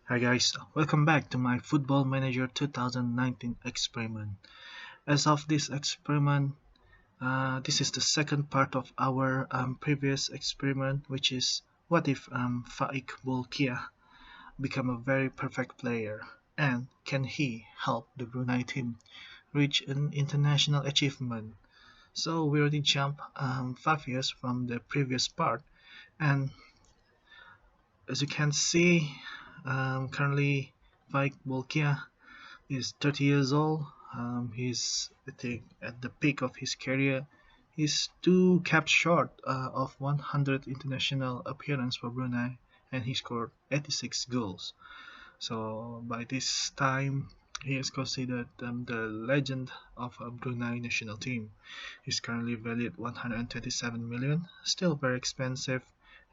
Hi guys, welcome back to my Football Manager 2019 experiment. As of this experiment, this is the second part of our previous experiment, which is what if Faiq Bolkiah become a very perfect player, and can he help the Brunei team reach an international achievement? So we already jumped 5 years from the previous part, and as you can see, currently Faiq Bolkiah is 30 years old. He's, I think, at the peak of his career. He's two caps short of 100 international appearances for Brunei, and he scored 86 goals. So by this time, he is considered the legend of a Brunei national team. He's currently valued 127 million, still very expensive,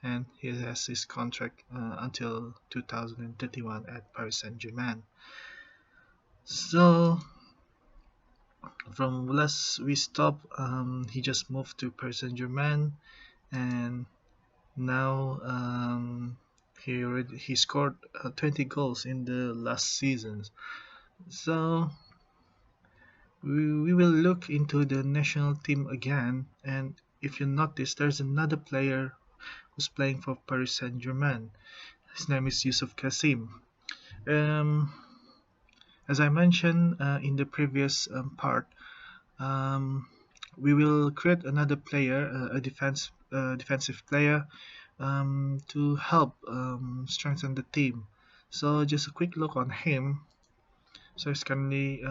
and he has his contract until 2031 at Paris Saint-Germain. So from last we stopped, he just moved to Paris Saint-Germain, and now he scored 20 goals in the last season. So we will look into the national team again, and if you notice, there's another player who's playing for Paris Saint-Germain. His name is Yusuf Kasim. Um, as I mentioned in the previous part, um, we will create another player, a defensive player, to help strengthen the team. So just a quick look on him. So he's currently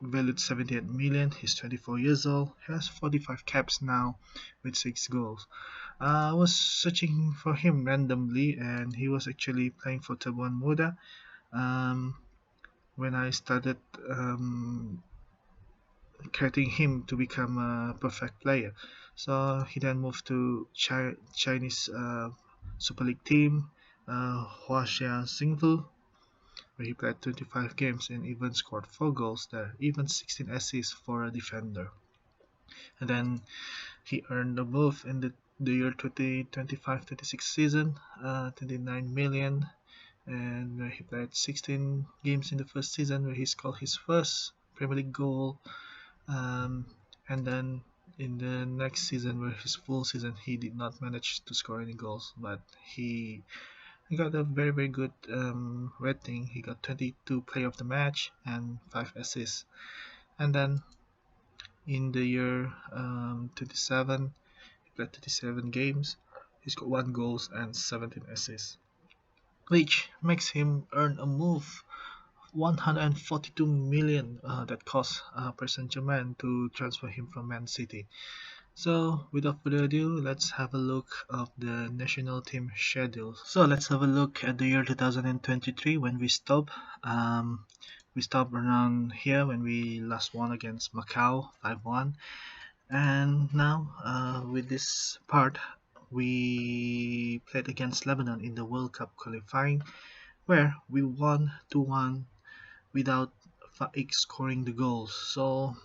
valued 78 million. He's 24 years old. He has 45 caps now with 6 goals. I was searching for him randomly, and he was actually playing for Tabuan Muda. Um, when I started creating him to become a perfect player. So he then moved to Chinese Super League team, Huaxia Xingfu, where he played 25 games and even scored 4 goals there, even 16 assists for a defender. And then he earned a move in the year 2025-26 season, 29 million, and where he played 16 games in the first season, where he scored his first Premier League goal. Um, and then in the next season, where his full season, he did not manage to score any goals, but he got a very good rating. He got 22 player of the match and 5 assists. And then in the year 27, he played 37 games. He's got 1 goals and 17 assists, which makes him earn a move 142 million that cost Paris Saint-Germain to transfer him from Man City. So without further ado, let's have a look of the national team schedule. So let's have a look at the year 2023 when we stopped. We stopped around here when we last won against Macau 5-1, and now with this part, we played against Lebanon in the World Cup qualifying, where we won 2-1 without Faik scoring the goals. So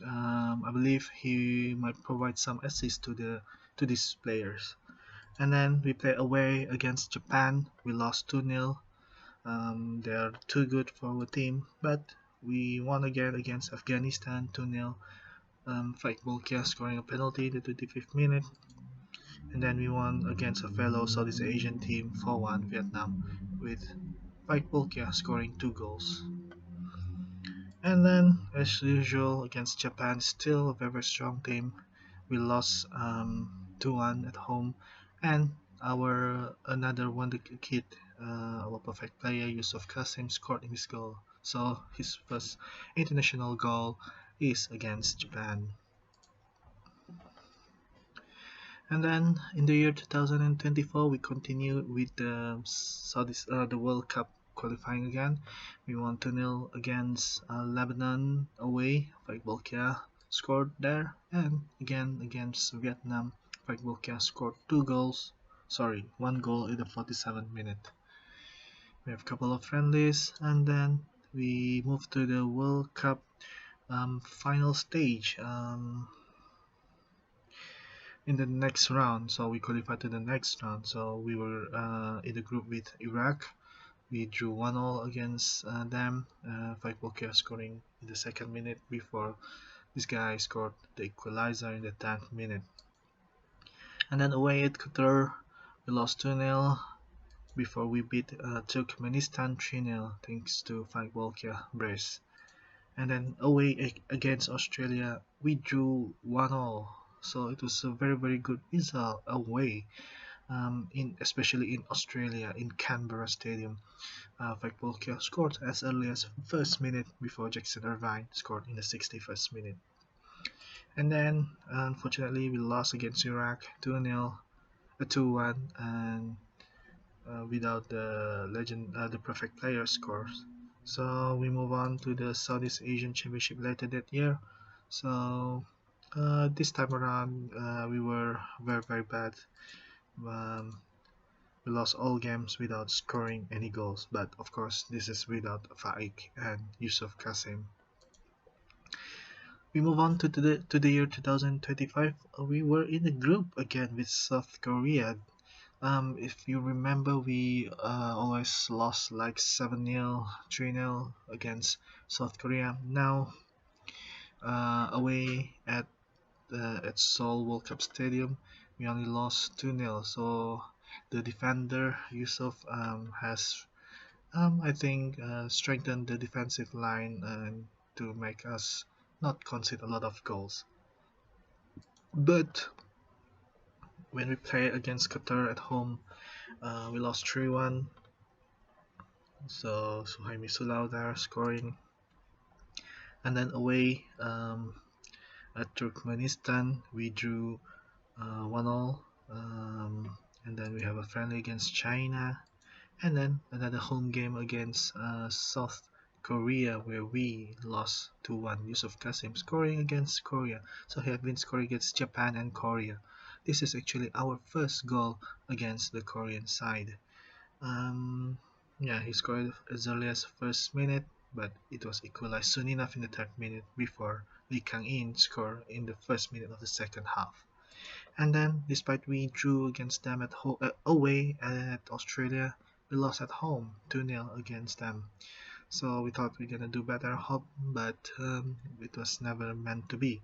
I believe he might provide some assist to these players. And then we play away against Japan. We lost 2-0. They are too good for our team, but we won again against Afghanistan 2-0. Faiq Bolkiah scoring a penalty in the 25th minute. And then we won against a fellow Southeast Asian team 4-1 Vietnam, with Faiq Bolkiah scoring 2 goals. And then, as usual, against Japan, still a very strong team. We lost 2-1 at home, and our another wonder kid, our perfect player Yusuf Kasim scored his goal. So his first international goal is against Japan. And then in the year 2024, we continue with the World Cup qualifying again. We won 2-0 against Lebanon away. Faiq Bolkiah scored there, and again against Vietnam, Faiq Bolkiah scored 2 goals. Sorry, 1 goal in the 47th minute. We have a couple of friendlies, and then we move to the World Cup final stage. In the next round, so we qualified to the next round. So we were in the group with Iraq, We drew 1-1 against them. Faiq Bolkiah scoring in the second minute before this guy scored the equalizer in the 10th minute. And then away at Qatar, we lost 2-0 before we beat Turkmenistan 3-0 thanks to Faiq Bolkiah brace. And then away against Australia, we drew 1-0. So it was a very good result away, in especially in Australia in Canberra Stadium. Faiq Bolkiah scored as early as first minute before Jackson Irvine scored in the 61st minute. And then unfortunately we lost against Iraq 2-0, 2-1, and without the perfect player scores. So we move on to the Southeast Asian Championship later that year. So this time around we were very bad. Um, we lost all games without scoring any goals, but of course this is without Faiq and Yusuf Kasim. We move on to the year 2025. We were in a group again with South Korea. If you remember, we always lost like 7-0, 3-0 against South Korea. Now, away at Seoul World Cup Stadium, we only lost 2-0. So the defender Yusuf has, I think, strengthened the defensive line and to make us not concede a lot of goals. But when we play against Qatar at home, we lost 3-1. So Suhaimi Sulau there scoring. And then away at Turkmenistan, we drew 1-0. And then we have a friendly against China. And then another home game against South Korea where we lost 2-1. Yusuf Kasim scoring against Korea. So he had been scoring against Japan and Korea. This is actually our first goal against the Korean side. Um, yeah, he scored as early as first minute, but it was equalized soon enough in the third minute before Lee Kang-in scored in the first minute of the second half. And then, despite we drew against them away at Australia, we lost at home 2-0 against them. So we thought we are gonna do better at home, but it was never meant to be.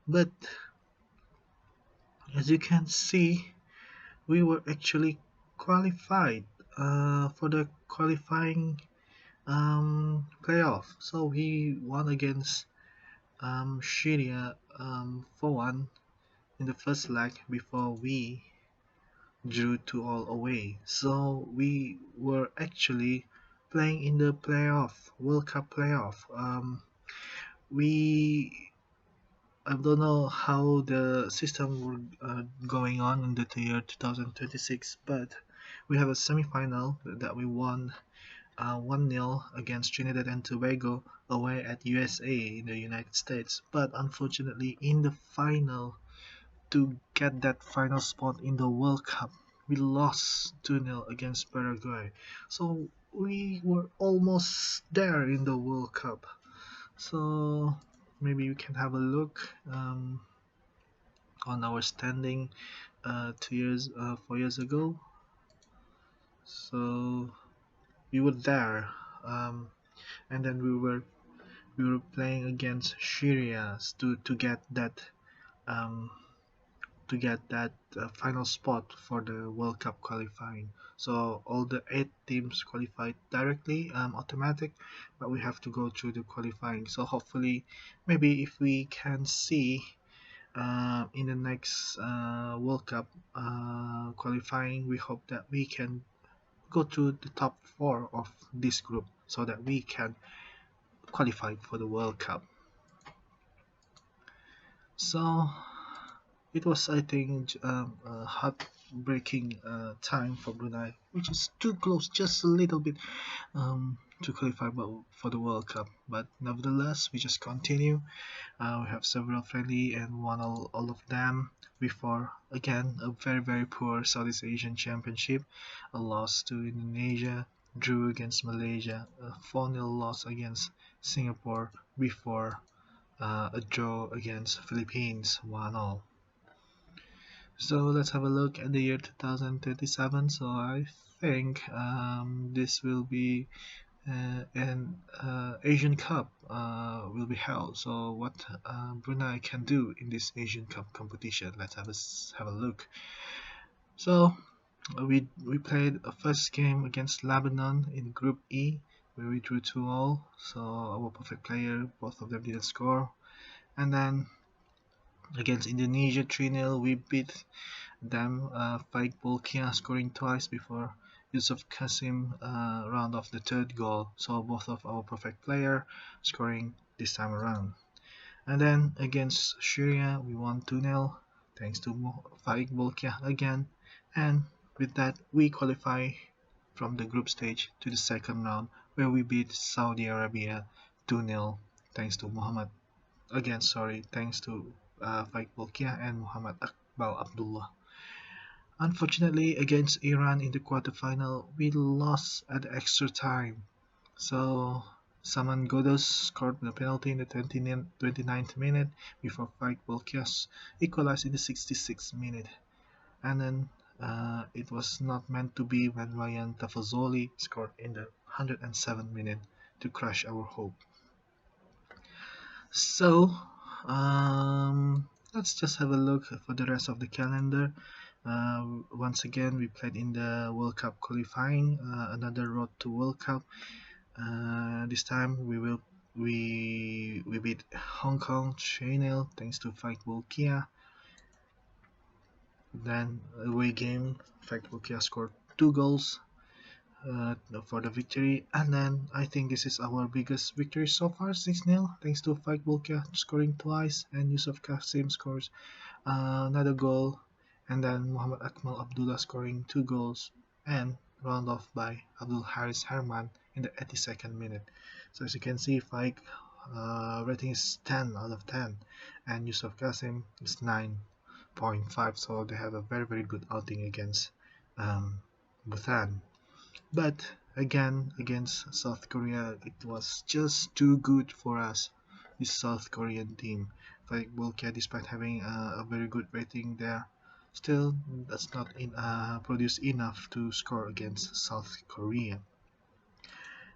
But as you can see, we were actually qualified for the qualifying playoff. So we won against Syria 4-1 in the first leg before we drew 2-all away. So we were actually playing in the playoff, World Cup playoff. We I don't know how the system will going on in the year 2026, but we have a semi-final that we won 1-0 against Trinidad and Tobago away at USA in the United States. But unfortunately, in the final, to get that final spot in the World Cup, we lost 2-0 against Paraguay. So we were almost there in the World Cup. So maybe we can have a look on our standing 4 years ago. So we were there, and then we were playing against Syria um, to get that final spot for the World Cup qualifying. So all the 8 teams qualified directly, automatic, but we have to go through the qualifying. So hopefully, maybe if we can see in the next World Cup qualifying, we hope that we can go to the top 4 of this group so that we can qualify for the World Cup. So it was, I think, a heartbreaking time for Brunei, which is too close, just a little bit, to qualify for the World Cup. But nevertheless, we just continue. We have several friendly and won all of them before, again, a very poor Southeast Asian Championship, a loss to Indonesia, drew against Malaysia, a 4-0 loss against Singapore before a draw against Philippines 1-0. So let's have a look at the year 2037. So I think this will be an Asian Cup will be held. So what Brunei can do in this Asian Cup competition? Let's have a look. So we played a first game against Lebanon in Group E, where we drew 2-all. So our perfect player, both of them didn't score. And then against Indonesia 3-0, we beat them. Faiq Bolkiah scoring twice before Yusuf Kasim round off the third goal. So both of our perfect player scoring this time around. And then against Syria, we won 2-0 thanks to Faiq Bolkiah again. And with that, we qualify from the group stage to the second round, where we beat Saudi Arabia 2-0 thanks to thanks to Faiq Bolkiah and Muhammad Akbal Abdullah. Unfortunately, against Iran in the quarterfinal, we lost at extra time. So Saman Ghoddos scored the penalty in the 29th minute before Faiq Bolkiah equalized in the 66th minute. And then it was not meant to be when Ryan Tafazoli scored in the 107th minute to crush our hope. So let's just have a look for the rest of the calendar. Once again, we played in the World Cup qualifying, another road to World Cup. This time we beat Hong Kong 3-0 thanks to Faiq Bolkiah. Then away game, Faiq Bolkiah scored 2 goals for the victory, and then I think this is our biggest victory so far, 6-0 thanks to Faiq Bolkiah scoring twice and Yusuf Kasim scores another goal, and then Muhammad Akmal Abdullah scoring 2 goals and round off by Abdul Haris Herman in the 82nd minute. So as you can see, Faiq rating is 10 out of 10 and Yusuf Kasim is 9.5, so they have a very good outing against Bhutan. But again, against South Korea, it was just too good for us, this South Korean team. Like Bolkiah, despite having a very good rating there, still does not produce enough to score against South Korea.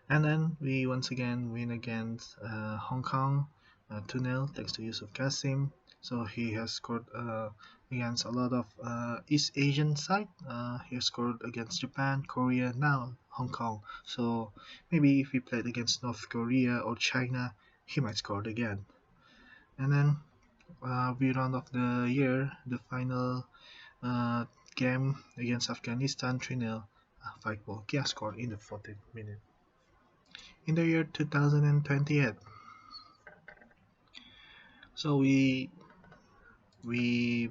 And then we once again win against Hong Kong 2-0 thanks to Yusuf Kasim. So he has scored against a lot of East Asian side. He has scored against Japan, Korea, now Hong Kong. So maybe if he played against North Korea or China, he might score again. And then we round off the year, the final uh, game against Afghanistan 3-0. Faiq Bolkiah scored in the 14th minute. In the year 2028, so we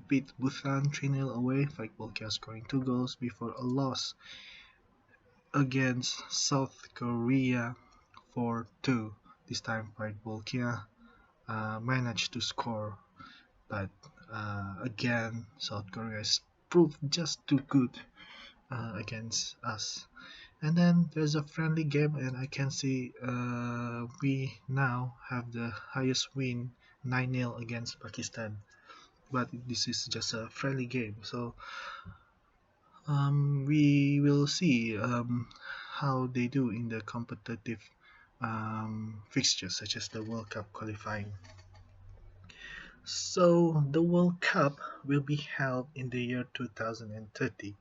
beat Bhutan 3-0 away, Faiq Bolkiah scoring 2 goals before a loss against South Korea 4-2. This time Faiq Bolkiah managed to score, but again South Korea is proved just too good against us. And then there's a friendly game, and I can see we now have the highest win 9-0 against Pakistan. But this is just a friendly game, so we will see how they do in the competitive fixtures such as the World Cup qualifying. So the World Cup will be held in the year 2030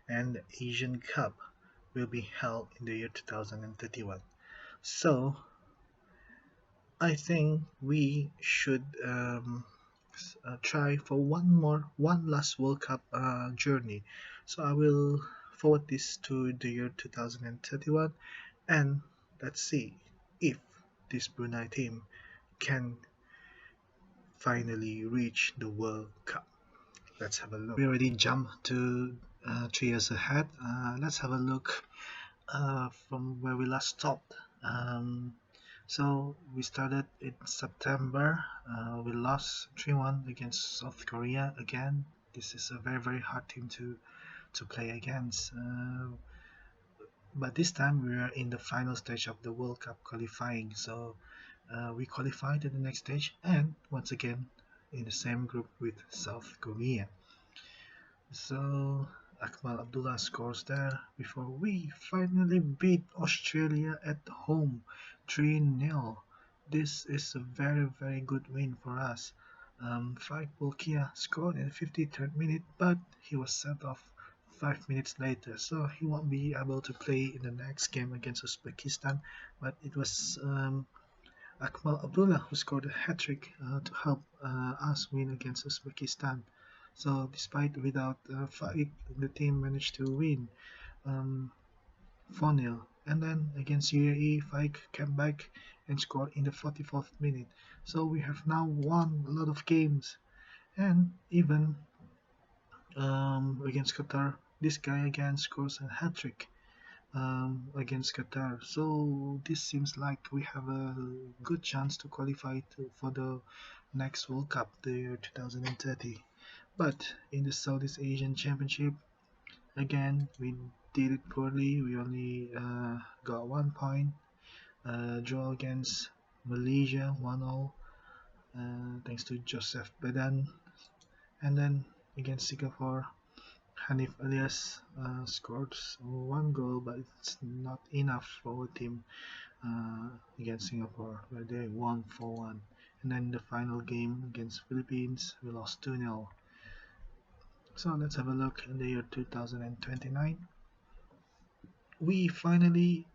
and the Asian Cup will be held in the year 2031. So I think we should try for one last World Cup journey. So I will forward this to the year 2031, and let's see if this Brunei team can finally reach the World Cup. Let's have a look. We already jumped to 3 years ahead. Let's have a look from where we last stopped. So we started in September. We lost 3-1 against South Korea again. This is a very hard team to play against. But this time we are in the final stage of the World Cup qualifying. So we qualified to the next stage, and once again in the same group with South Korea. So Akmal Abdullah scores there before we finally beat Australia at home 3-0. This is a very very good win for us. Faiq Bolkiah scored in the 53rd minute, but he was sent off 5 minutes later, so he won't be able to play in the next game against Uzbekistan. But it was Akmal Abdullah who scored a hat-trick to help us win against Uzbekistan. So despite without Faiq, the team managed to win um, 4-0. And then against UAE, Faiq came back and scored in the 44th minute. So we have now won a lot of games. And even against Qatar, this guy again scores a hat-trick against Qatar. So this seems like we have a good chance to qualify for the next World Cup, the year 2030. But in the Southeast Asian Championship, again we did it poorly. We only got 1 point. Draw against Malaysia 1-0, thanks to Joseph Bedan. And then against Singapore, Hanif Alias scored 1 goal, but it's not enough for our team against Singapore, where they won 4-1. And then the final game against Philippines, we lost 2-0. So let's have a look in the year 2029. We finally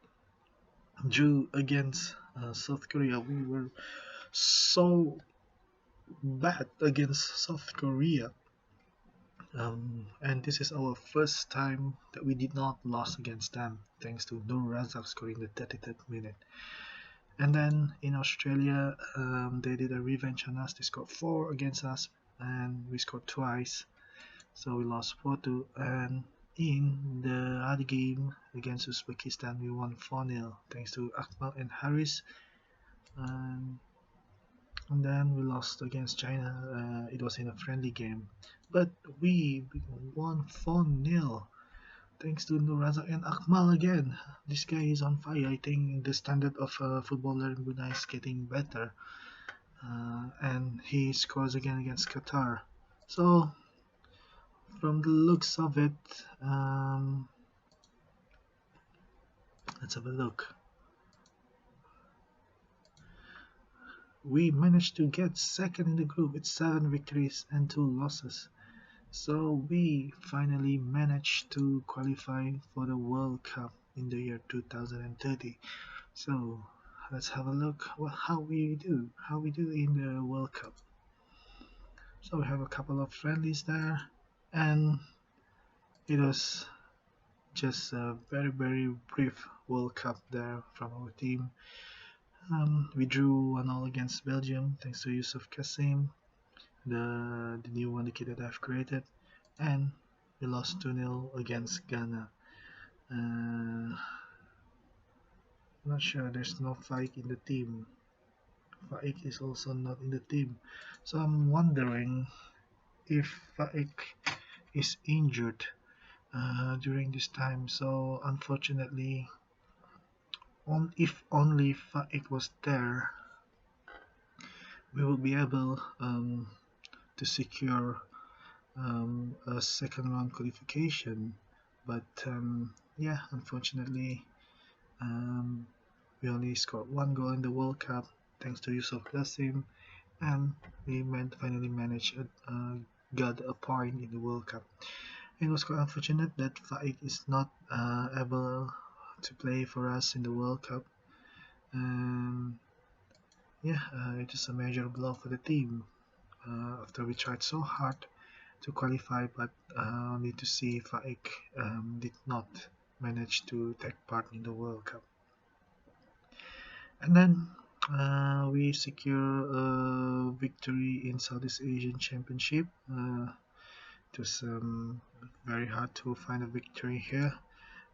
drew against South Korea. We were so bad against South Korea. And this is our first time that we did not lose against them, thanks to Nur Razak scoring the 33rd minute. And then in Australia, they did a revenge on us. They scored 4 against us, and we scored twice. So we lost 4-2. And in the other game against Uzbekistan, we won 4-0 thanks to Akmal and Haris. And then we lost against China. It was in a friendly game, but we won 4-0 thanks to Nur Razak and Akmal again. This guy is on fire. I think the standard of a footballer in Brunei is getting better. And he scores again against Qatar. So from the looks of it, let's have a look. We managed to get second in the group with 7 victories and 2 losses. So we finally managed to qualify for the World Cup in the year 2030. So let's have a look how we do in the World Cup. So we have a couple of friendlies there, and it was just a very very brief World Cup there from our team. We drew 1-0 against Belgium thanks to Yusuf Kassim, the new one, the kid that I've created, and we lost 2-0 against Ghana. I'm not sure, there's no Faiq in the team. Faiq is also not in the team, so I'm wondering if Faiq is injured during this time. So unfortunately, if only Faiq was there, we will be able to secure a second round qualification. But yeah, unfortunately, um, we only scored 1 goal in the World Cup thanks to Yusuf Qasim, and we finally managed got a point in the World Cup. It was quite unfortunate that Faiq is not able to play for us in the World Cup. Yeah, it is a major blow for the team after we tried so hard to qualify, but only to see Faiq did not manage to take part in the World Cup. And then we secure a victory in Southeast Asian Championship. It was very hard to find a victory here,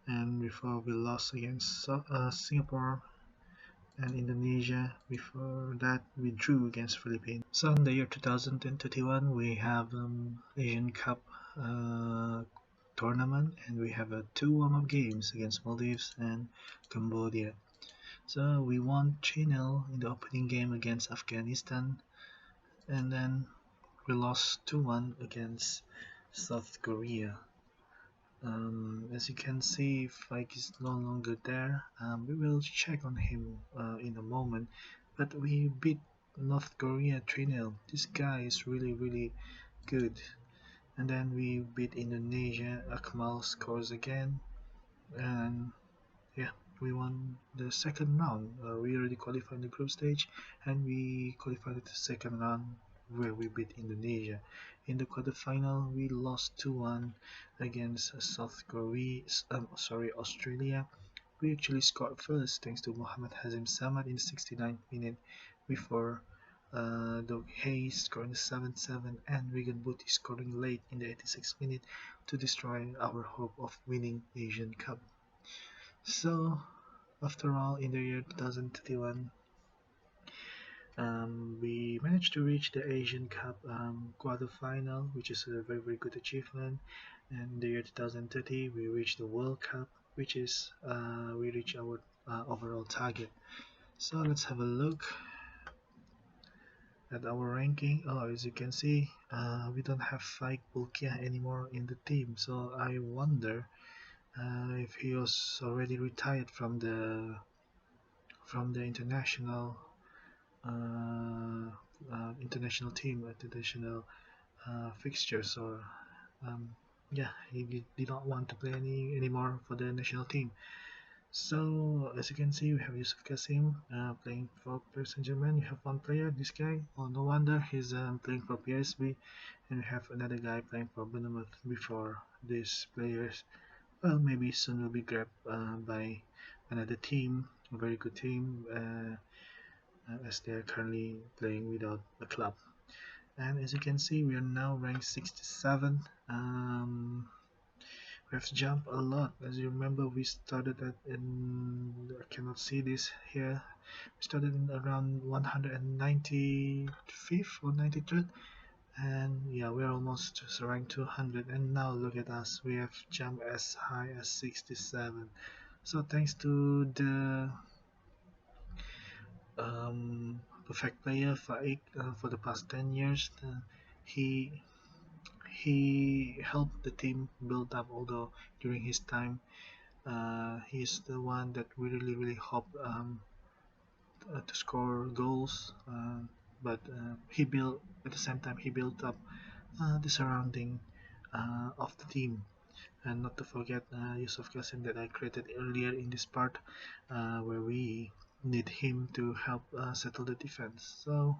and before we lost against Singapore and Indonesia. Before that, we drew against Philippines. So in the year 2021, we have Asian Cup tournament, and we have 2 warm-up games against Maldives and Cambodia. So we won 3-0 in the opening game against Afghanistan, and then we lost 2-1 against South Korea. As you can see, Faiq is no longer there. We will check on him in a moment. But we beat North Korea 3-0. This guy is really, really good. And then we beat Indonesia. Akmal scores again. And yeah, we won the second round. We already qualified in the group stage, and we qualified the second round where we beat Indonesia. In the quarterfinal, we lost 2-1 against Australia. We actually scored first thanks to Mohamed Hazim Samad in the 69th minute before Doug Hayes scoring the 7-7 and Regan Booty scoring late in the 86th minute to destroy our hope of winning Asian Cup. So, after all, in the year 2021, we managed to reach the Asian Cup quarterfinal, which is a very, very good achievement. And in the year 2030, we reached the World Cup, which is we reached our overall target. So let's have a look at our ranking. Oh, as you can see, we don't have Faiq Bolkiah anymore in the team. So I wonder if he was already retired from the uh, international team, international fixtures, or um, yeah, he did not want to play anymore for the national team. So as you can see, we have Yusuf Kasim playing for Paris Saint-Germain. We have one player, this guy. Oh, no wonder he's playing for PSV, and we have another guy playing for Bournemouth before these players. Well, maybe soon will be grabbed by another team, a very good team. As they are currently playing without a club. And as you can see, we are now ranked 67. We have jumped a lot. As you remember, we started at I cannot see this here. We started in around 195th or 93rd, and yeah, we're almost ranked 200. And now look at us, we have jumped as high as 67. So thanks to the perfect player Faiq for the past 10 years. He he helped the team build up. Although during his time, he's the one that we really hope to score goals. But he built at the same time he built up the surrounding of the team. And not to forget Yusuf Kasim that I created earlier in this part, where we need him to help settle the defense. So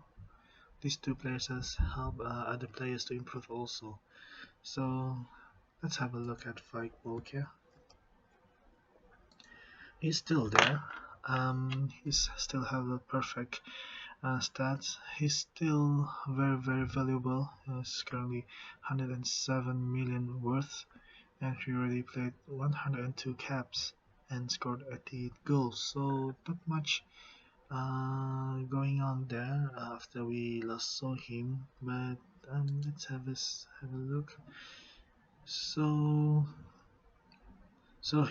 these two players has helped other players to improve also. So let's have a look at Faiq Bolkiah. He's still there. He's still have a perfect stats. He's still very valuable. He's currently 107 million worth, and he already played 102 caps and scored 88 goals. So not much going on there after we last saw him. But let's have a look. So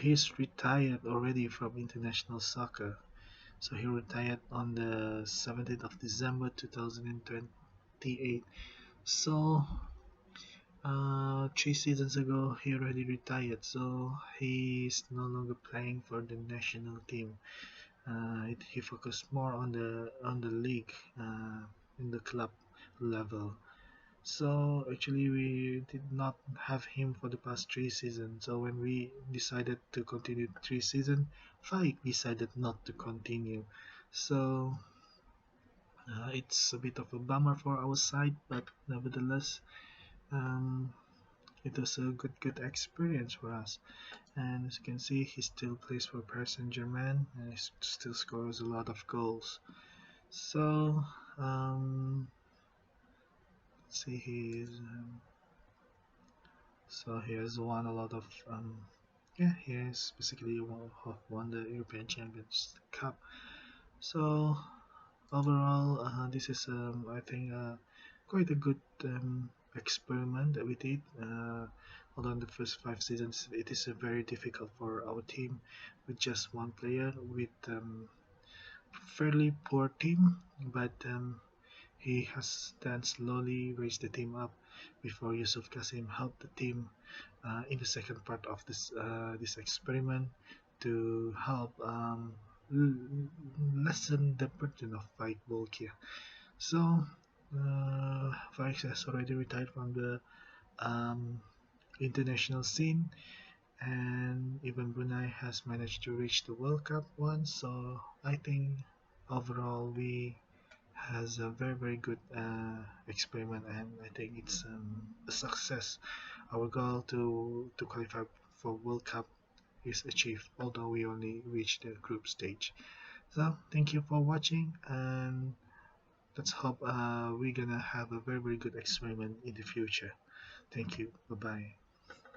he's retired already from international soccer. So he retired on the 17th of December 2028. So 3 seasons ago he already retired. So he's no longer playing for the national team. He focused more on the league in the club level. So actually we did not have him for the past 3 seasons. So when we decided to continue 3 seasons, Faik decided not to continue. So it's a bit of a bummer for our side, but nevertheless, um, it was a good experience for us. And as you can see, he still plays for Paris Saint-Germain and he still scores a lot of goals. So let's see, he has won a lot of yeah, he has basically won the European Champions Cup. So overall, this is I think quite a good experiment that we did. Although in the first 5 seasons, it is very difficult for our team with just one player with fairly poor team, but he has then slowly raised the team up before Yusuf Kasim helped the team in the second part of this experiment to help lessen the burden of Faiq Bolkiah. So, Faiq has already retired from the um, international scene, and even Brunei has managed to reach the World Cup once. So I think overall we has a very good experiment, and I think it's a success. Our goal to qualify for World Cup is achieved, although we only reached the group stage. So thank you for watching, and let's hope we're gonna have a very good experiment in the future. Thank you. Bye bye.